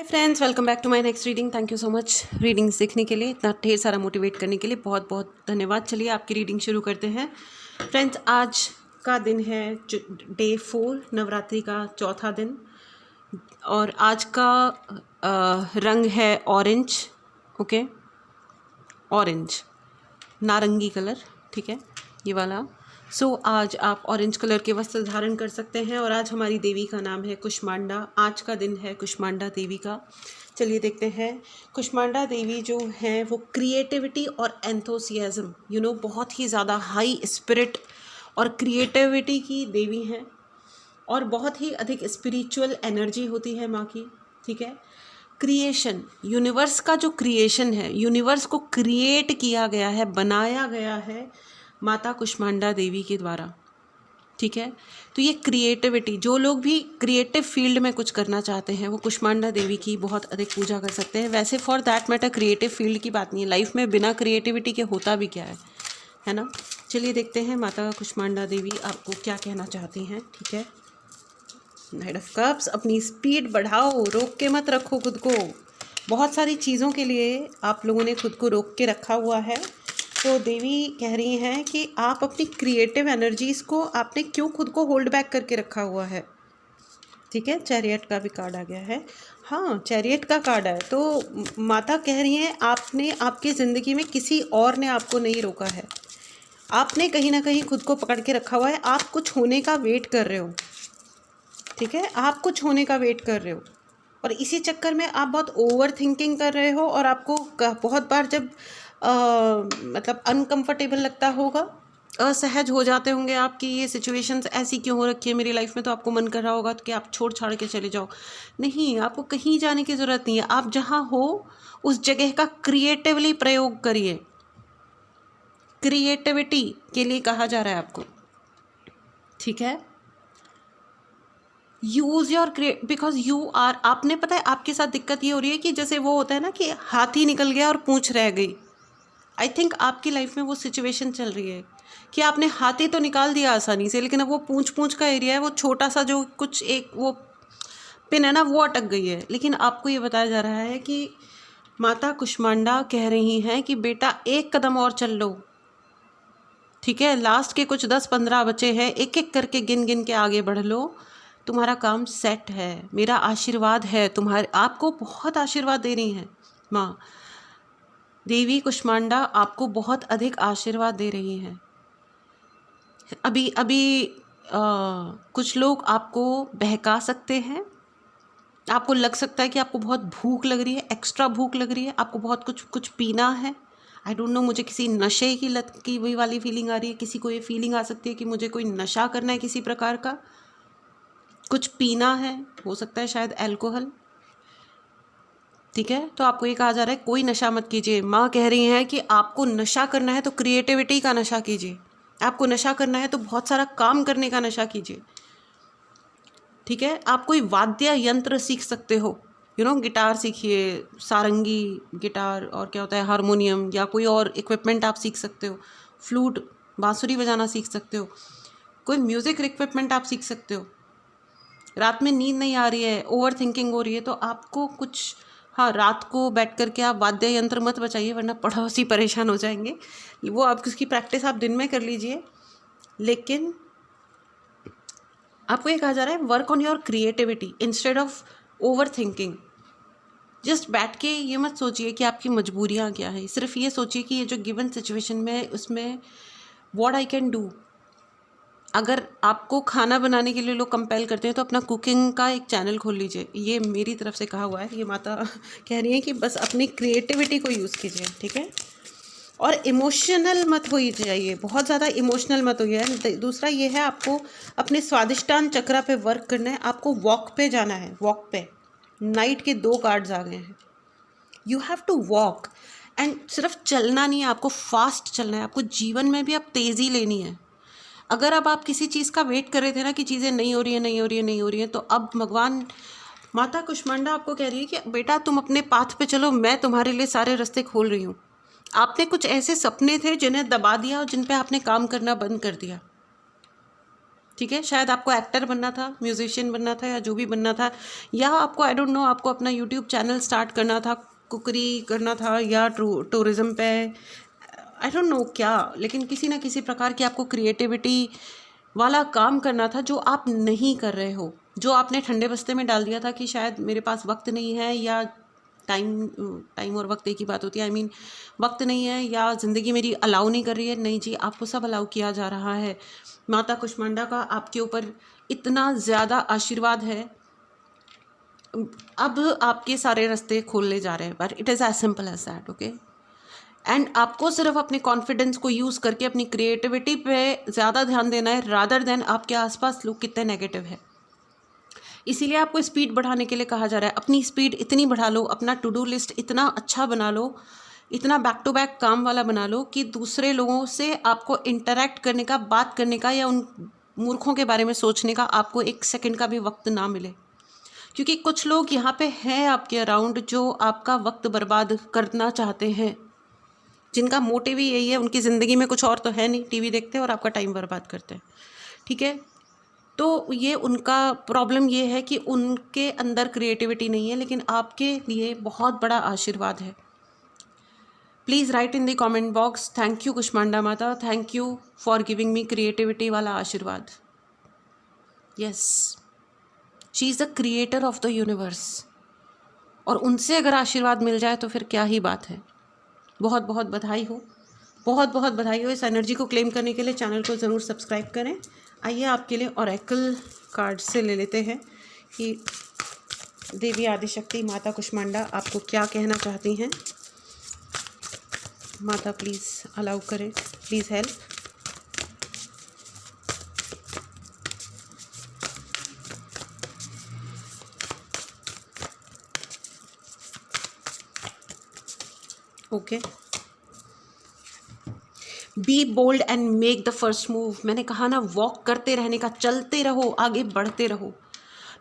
Hi friends, welcome back to my next reading. Thank you so much reading सीखने के लिए, इतना ढेर सारा मोटिवेट करने के लिए बहुत बहुत धन्यवाद। चलिए आपकी रीडिंग शुरू करते हैं। फ्रेंड्स, आज का दिन है डे 4, नवरात्रि का चौथा दिन, और आज का रंग है ऑरेंज। ओके, ऑरेंज, नारंगी कलर, ठीक है, ये वाला। आज आप ऑरेंज कलर के वस्त्र धारण कर सकते हैं। और आज हमारी देवी का नाम है कुष्मांडा। आज का दिन है कुष्मांडा देवी का। चलिए देखते हैं। कुष्मांडा देवी जो है वो क्रिएटिविटी और एंथोसियाज्म, बहुत ही ज़्यादा हाई स्पिरिट और क्रिएटिविटी की देवी हैं, और बहुत ही अधिक स्पिरिचुअल एनर्जी होती है माँ की, ठीक है। क्रिएशन, यूनिवर्स का जो क्रिएशन है, यूनिवर्स को क्रिएट किया गया है, बनाया गया है माता कुष्मांडा देवी के द्वारा, ठीक है। तो ये क्रिएटिविटी, जो लोग भी क्रिएटिव फील्ड में कुछ करना चाहते हैं वो कुष्मांडा देवी की बहुत अधिक पूजा कर सकते हैं। वैसे for that matter creative field की बात नहीं है, लाइफ में बिना क्रिएटिविटी के होता भी क्या है ना। चलिए देखते हैं माता कुष्मांडा देवी आपको क्या कहना चाहती हैं, ठीक है। नाइट ऑफ कप्स, अपनी स्पीड बढ़ाओ, रोक के मत रखो खुद को। बहुत सारी चीज़ों के लिए आप लोगों ने खुद को रोक के रखा हुआ है। तो देवी कह रही हैं कि आप अपनी क्रिएटिव एनर्जीज़ को, आपने क्यों खुद को होल्ड बैक करके रखा हुआ है, ठीक है। चैरियट का भी कार्ड आ गया है। हाँ, चैरियट का कार्ड है। तो माता कह रही हैं आपने, आपकी ज़िंदगी में किसी और ने आपको नहीं रोका है, आपने कहीं ना कहीं खुद को पकड़ के रखा हुआ है। आप कुछ होने का वेट कर रहे हो, ठीक है, आप कुछ होने का वेट कर रहे हो, और इसी चक्कर में आप बहुत ओवर थिंकिंग कर रहे हो। और आपको बहुत बार जब मतलब अनकंफर्टेबल लगता होगा, असहज हो जाते होंगे आपकी, ये सिचुएशंस ऐसी क्यों हो रखी है मेरी लाइफ में, तो आपको मन कर रहा होगा तो कि आप छोड़ छाड़ के चले जाओ। नहीं, आपको कहीं जाने की ज़रूरत नहीं है। आप जहाँ हो उस जगह का क्रिएटिवली प्रयोग करिए। क्रिएटिविटी के लिए कहा जा रहा है आपको, ठीक है। Use your because you are, आपने, पता है आपके साथ दिक्कत ये हो रही है कि जैसे वो होता है ना कि हाथी निकल गया और पूंछ रह गई। आई थिंक आपकी लाइफ में वो सिचुएशन चल रही है कि आपने हाथी तो निकाल दिया आसानी से, लेकिन अब वो पूंछ का एरिया है, वो छोटा सा जो कुछ एक वो पिन है ना, वो अटक गई है। लेकिन आपको ये बताया जा रहा है कि माता कुष्मांडा कह रही हैं कि बेटा एक कदम और चल लो, ठीक है। लास्ट के कुछ 10-15 बचे हैं, एक एक करके गिन गिन के आगे बढ़ लो, तुम्हारा काम सेट है। मेरा आशीर्वाद है तुम्हारे, आपको बहुत आशीर्वाद दे रही हैं माँ देवी कुष्मांडा, आपको बहुत अधिक आशीर्वाद दे रही हैं। अभी कुछ लोग आपको बहका सकते हैं, आपको लग सकता है कि आपको बहुत भूख लग रही है, एक्स्ट्रा भूख लग रही है, आपको बहुत कुछ पीना है। आई डोंट नो, मुझे किसी नशे की लत की वही वाली फीलिंग आ रही है। किसी को ये फीलिंग आ सकती है कि मुझे कोई नशा करना है, किसी प्रकार का कुछ पीना है, हो सकता है शायद अल्कोहल, ठीक है। तो आपको ये कहा जा रहा है कोई नशा मत कीजिए। माँ कह रही हैं कि आपको नशा करना है तो क्रिएटिविटी का नशा कीजिए, आपको नशा करना है तो बहुत सारा काम करने का नशा कीजिए, ठीक है। आप कोई वाद्य यंत्र सीख सकते हो, गिटार सीखिए, सारंगी गिटार, और क्या होता है हारमोनियम, या कोई और इक्विपमेंट आप सीख सकते हो, फ्लूट, बांसुरी बजाना सीख सकते हो, कोई म्यूज़िक इक्विपमेंट आप सीख सकते हो। रात में नींद नहीं आ रही है, ओवर थिंकिंग हो रही है, तो आपको कुछ, हाँ, रात को बैठ कर के आप वाद्य यंत्र मत बचाइए, वरना पड़ोसी परेशान हो जाएंगे। वो आप उसकी प्रैक्टिस आप दिन में कर लीजिए। लेकिन आपको ये कहा जा रहा है work on your creativity instead of over thinking. Just बैठ के ये मत सोचिए कि आपकी मजबूरियाँ क्या है, सिर्फ ये सोचिए कि ये जो गिवन सिचुएशन में, उसमें व्हाट आई कैन डू। अगर आपको खाना बनाने के लिए लोग कंपेल करते हैं तो अपना कुकिंग का एक चैनल खोल लीजिए। ये मेरी तरफ से कहा हुआ है, ये माता कह रही है कि बस अपनी क्रिएटिविटी को यूज़ कीजिए, ठीक है। और इमोशनल मत हो जाइए, बहुत ज़्यादा इमोशनल मत होइए। दूसरा ये है, आपको अपने स्वादिष्टान चक्रा पे वर्क करना है, आपको वॉक पे जाना है। वॉक पे नाइट के 2 कार्ड्स आ गए हैं। You have to walk, and सिर्फ चलना नहीं है, आपको फास्ट चलना है। आपको जीवन में भी अब तेज़ी लेनी है। अगर अब आप किसी चीज़ का वेट कर रहे थे ना कि चीज़ें नहीं हो रही हैं, तो अब भगवान, माता कुष्मांडा आपको कह रही है कि बेटा तुम अपने पाथ पे चलो, मैं तुम्हारे लिए सारे रास्ते खोल रही हूँ। आपने कुछ ऐसे सपने थे जिन्हें दबा दिया और जिन पे आपने काम करना बंद कर दिया, ठीक है, शायद आपको एक्टर बनना था, म्यूजिशियन बनना था, या जो भी बनना था, या आपको आई डोंट नो आपको अपना यूट्यूब चैनल स्टार्ट करना था, कुकरी करना था, या टूरिज़्म पे, आई डोंट नो क्या, लेकिन किसी ना किसी प्रकार की आपको क्रिएटिविटी वाला काम करना था जो आप नहीं कर रहे हो, जो आपने ठंडे बस्ते में डाल दिया था कि शायद मेरे पास वक्त नहीं है, या टाइम और वक्त एक ही बात होती है, आई मीन वक्त नहीं है, या ज़िंदगी मेरी अलाउ नहीं कर रही है। नहीं जी, आपको सब अलाउ किया जा रहा है। माता कुष्मांडा का आपके ऊपर इतना ज़्यादा आशीर्वाद है, अब आपके सारे रास्ते खोलने जा रहे हैं, but it is as simple as that, okay. And आपको सिर्फ अपने कॉन्फिडेंस को यूज़ करके अपनी क्रिएटिविटी पे ज़्यादा ध्यान देना है, रादर देन आपके आसपास लोग कितने नेगेटिव है। इसीलिए आपको स्पीड बढ़ाने के लिए कहा जा रहा है, अपनी स्पीड इतनी बढ़ा लो, अपना टू डू लिस्ट इतना अच्छा बना लो, इतना बैक टू बैक काम वाला बना लो कि दूसरे लोगों से आपको इंटरेक्ट करने का, बात करने का, या उन मूर्खों के बारे में सोचने का आपको एक सेकंड का भी वक्त ना मिले। क्योंकि कुछ लोग यहाँ पे हैं आपके अराउंड जो आपका वक्त बर्बाद करना चाहते हैं, जिनका मोटिव ही यही है, उनकी ज़िंदगी में कुछ और तो है नहीं, टीवी देखते हैं और आपका टाइम बर्बाद करते हैं, ठीक है। तो ये उनका प्रॉब्लम ये है कि उनके अंदर क्रिएटिविटी नहीं है, लेकिन आपके लिए बहुत बड़ा आशीर्वाद है। Please write in the comment box, thank you Kushmanda माता, thank you for giving me creativity वाला आशीर्वाद। Yes, she is the creator of the universe, और उनसे अगर आशीर्वाद मिल जाए तो फिर क्या ही बात है। बहुत बहुत बधाई हो, बहुत बहुत बधाई हो। इस एनर्जी को क्लेम करने के लिए चैनल को ज़रूर सब्सक्राइब करें। आइए आपके लिए ओरेकल कार्ड से ले लेते हैं कि देवी आदिशक्ति माता कुष्मांडा आपको क्या कहना चाहती हैं। माता प्लीज़ अलाउ करें, please help. Okay, be bold and make the first move. मैंने कहा ना, वॉक करते रहने का, चलते रहो, आगे बढ़ते रहो।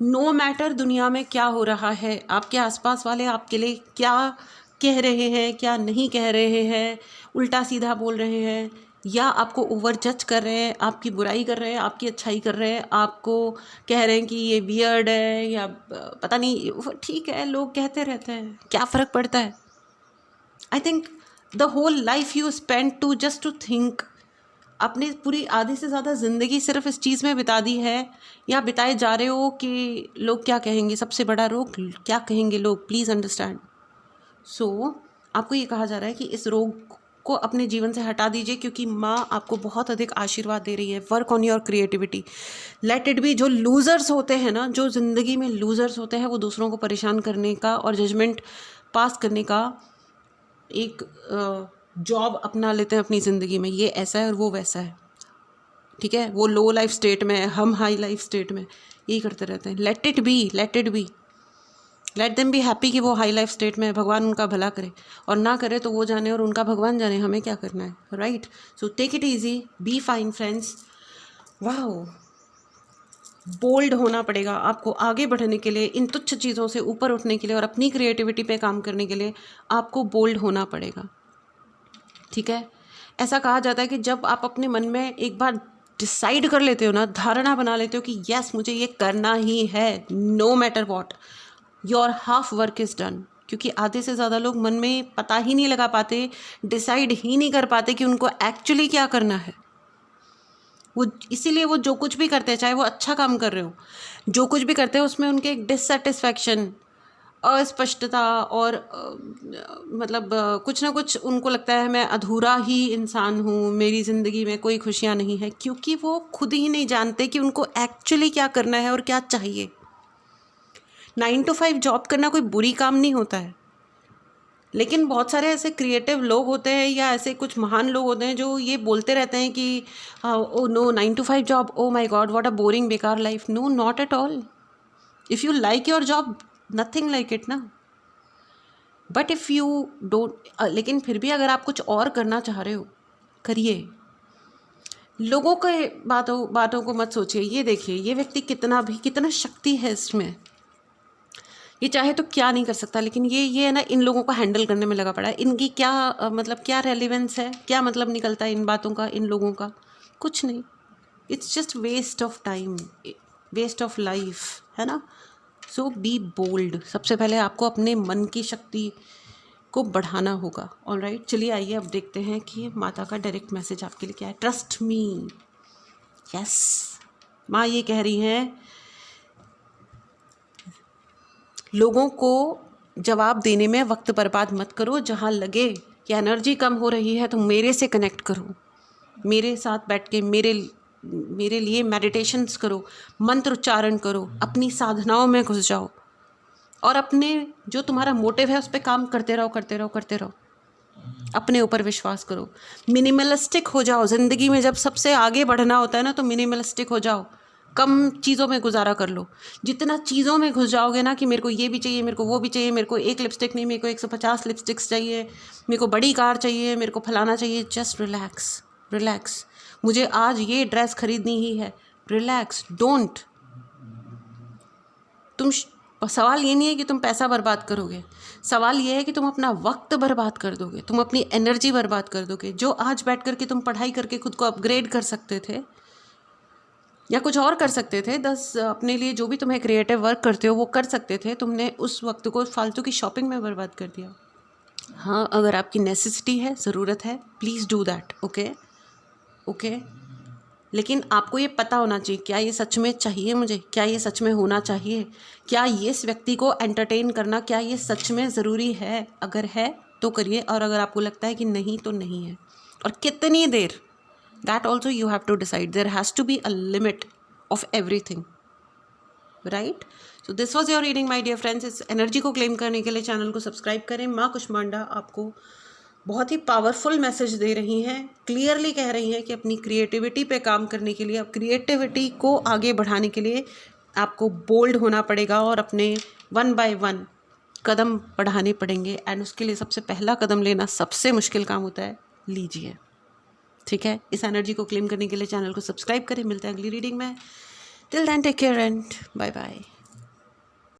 नो मैटर दुनिया में क्या हो रहा है, आपके आसपास वाले आपके लिए क्या कह रहे हैं, क्या नहीं कह रहे हैं, उल्टा सीधा बोल रहे हैं, या आपको ओवर जज कर रहे हैं, आपकी बुराई कर रहे हैं, आपकी अच्छाई कर रहे हैं, आपको कह रहे हैं कि ये वियर्ड है, या पता नहीं, ठीक है, लोग कहते रहते हैं, क्या फ़र्क पड़ता है। I think the whole life you spend to just to think, आपने पूरी आधी से ज़्यादा ज़िंदगी सिर्फ इस चीज़ में बिता दी है, या बिताए जा रहे हो कि लोग क्या कहेंगे। सबसे बड़ा रोग क्या कहेंगे लोग, प्लीज़ अंडरस्टैंड। सो आपको ये कहा जा रहा है कि इस रोग को अपने जीवन से हटा दीजिए, क्योंकि माँ आपको बहुत अधिक आशीर्वाद दे रही है। Work on your creativity, let it be. जो लूज़र्स होते हैं ना, जो ज़िंदगी में लूज़र्स होते हैं, वो दूसरों को परेशान करने का और जजमेंट पास करने का एक जॉब अपना लेते हैं अपनी ज़िंदगी में। ये ऐसा है और वो वैसा है, ठीक है। वो लो लाइफ स्टेट में है, हम हाई लाइफ स्टेट में, यही करते रहते हैं। Let it be, let it be, let them be happy कि वो हाई लाइफ स्टेट में है। भगवान उनका भला करे, और ना करे तो वो जाने और उनका भगवान जाने, हमें क्या करना है, right. So take it easy, be fine friends. Wow, bold होना पड़ेगा आपको आगे बढ़ने के लिए, इन तुच्छ चीज़ों से ऊपर उठने के लिए और अपनी क्रिएटिविटी पे काम करने के लिए आपको बोल्ड होना पड़ेगा, ठीक है। ऐसा कहा जाता है कि जब आप अपने मन में एक बार डिसाइड कर लेते हो ना, धारणा बना लेते हो कि यस मुझे ये करना ही है, no matter what, your half work is done. क्योंकि आधे से ज़्यादा लोग मन में पता ही नहीं लगा पाते, डिसाइड ही नहीं कर पाते कि उनको एक्चुअली क्या करना है। वो इसीलिए वो जो कुछ भी करते हैं, चाहे वो अच्छा काम कर रहे हो, जो कुछ भी करते हैं उसमें उनके एक डिससेटिस्फैक्शन, अस्पष्टता और मतलब कुछ ना कुछ उनको लगता है मैं अधूरा ही इंसान हूँ, मेरी ज़िंदगी में कोई खुशियाँ नहीं है, क्योंकि वो खुद ही नहीं जानते कि उनको एक्चुअली क्या करना है और क्या चाहिए। 9 to 5 जॉब करना कोई बुरी काम नहीं होता है, लेकिन बहुत सारे ऐसे क्रिएटिव लोग होते हैं या ऐसे कुछ महान लोग होते हैं जो ये बोलते रहते हैं कि oh no 9 to 5 job, oh my god what a boring बेकार life. No, not at all. If you like your job, nothing like it ना। बट इफ़ यू डोंट, लेकिन फिर भी अगर आप कुछ और करना चाह रहे हो, करिए। लोगों के बातों को मत सोचिए। ये देखिए, ये व्यक्ति कितना शक्ति है इसमें, ये चाहे तो क्या नहीं कर सकता, लेकिन ये है ना, इन लोगों को हैंडल करने में लगा पड़ा है। इनकी क्या मतलब क्या रेलिवेंस है, क्या मतलब निकलता है इन बातों का, इन लोगों का, कुछ नहीं। It's just waste of time, waste of life, है ना। So be bold. सबसे पहले आपको अपने मन की शक्ति को बढ़ाना होगा। ऑलराइट, चलिए आइए अब देखते हैं कि माता का डायरेक्ट मैसेज आपके लिए क्या है। Trust me. यस, माँ ये कह रही हैं, लोगों को जवाब देने में वक्त बर्बाद मत करो। जहाँ लगे कि एनर्जी कम हो रही है तो मेरे से कनेक्ट करो, मेरे साथ बैठ के मेरे लिए मेडिटेशंस करो, मंत्र उच्चारण करो, अपनी साधनाओं में घुस जाओ और अपने जो तुम्हारा मोटिव है उस पर काम करते रहो, करते रहो, करते रहो। अपने ऊपर विश्वास करो, मिनिमलिस्टिक हो जाओ। ज़िंदगी में जब सबसे आगे बढ़ना होता है ना तो मिनिमलिस्टिक हो जाओ, कम चीज़ों में गुजारा कर लो। जितना चीज़ों में घुस जाओगे ना कि मेरे को ये भी चाहिए, मेरे को वो भी चाहिए, मेरे को एक लिपस्टिक नहीं, मेरे को 150 लिपस्टिक्स चाहिए, मेरे को बड़ी कार चाहिए, मेरे को फलाना चाहिए। Just relax, relax. मुझे आज ये ड्रेस खरीदनी ही है, रिलैक्स, डोंट। सवाल ये नहीं है कि तुम पैसा बर्बाद करोगे, सवाल ये है कि तुम अपना वक्त बर्बाद कर दोगे, तुम अपनी एनर्जी बर्बाद कर दोगे। जो आज बैठ कर के तुम पढ़ाई करके खुद को अपग्रेड कर सकते थे या कुछ और कर सकते थे, 10 अपने लिए जो भी तुम्हें क्रिएटिव वर्क करते हो वो कर सकते थे, तुमने उस वक्त को फालतू की शॉपिंग में बर्बाद कर दिया। हाँ, अगर आपकी नेसेसिटी है, ज़रूरत है, please do that. Okay okay, लेकिन आपको ये पता होना चाहिए, क्या ये सच में चाहिए मुझे, क्या ये सच में होना चाहिए, क्या ये इस व्यक्ति को एंटरटेन करना, क्या ये सच में ज़रूरी है। अगर है तो करिए, और अगर आपको लगता है कि नहीं तो नहीं है। और कितनी देर, that also you have to decide. There has to be a limit of everything, right. So this was your reading my dear friends. इस एनर्जी को क्लेम करने के लिए चैनल को सब्सक्राइब करें। माँ कुष्मांडा आपको बहुत ही पावरफुल मैसेज दे रही हैं, क्लियरली कह रही हैं कि अपनी क्रिएटिविटी पे काम करने के लिए, अब क्रिएटिविटी को आगे बढ़ाने के लिए आपको बोल्ड होना पड़ेगा और अपने 1 बाय 1 कदम बढ़ाने पड़ेंगे। एंड उसके लिए सबसे पहला कदम लेना सबसे मुश्किल काम होता है, लीजिए, ठीक है। इस एनर्जी को क्लेम करने के लिए चैनल को सब्सक्राइब करें। मिलते हैं अगली रीडिंग में। Till then take care and bye bye.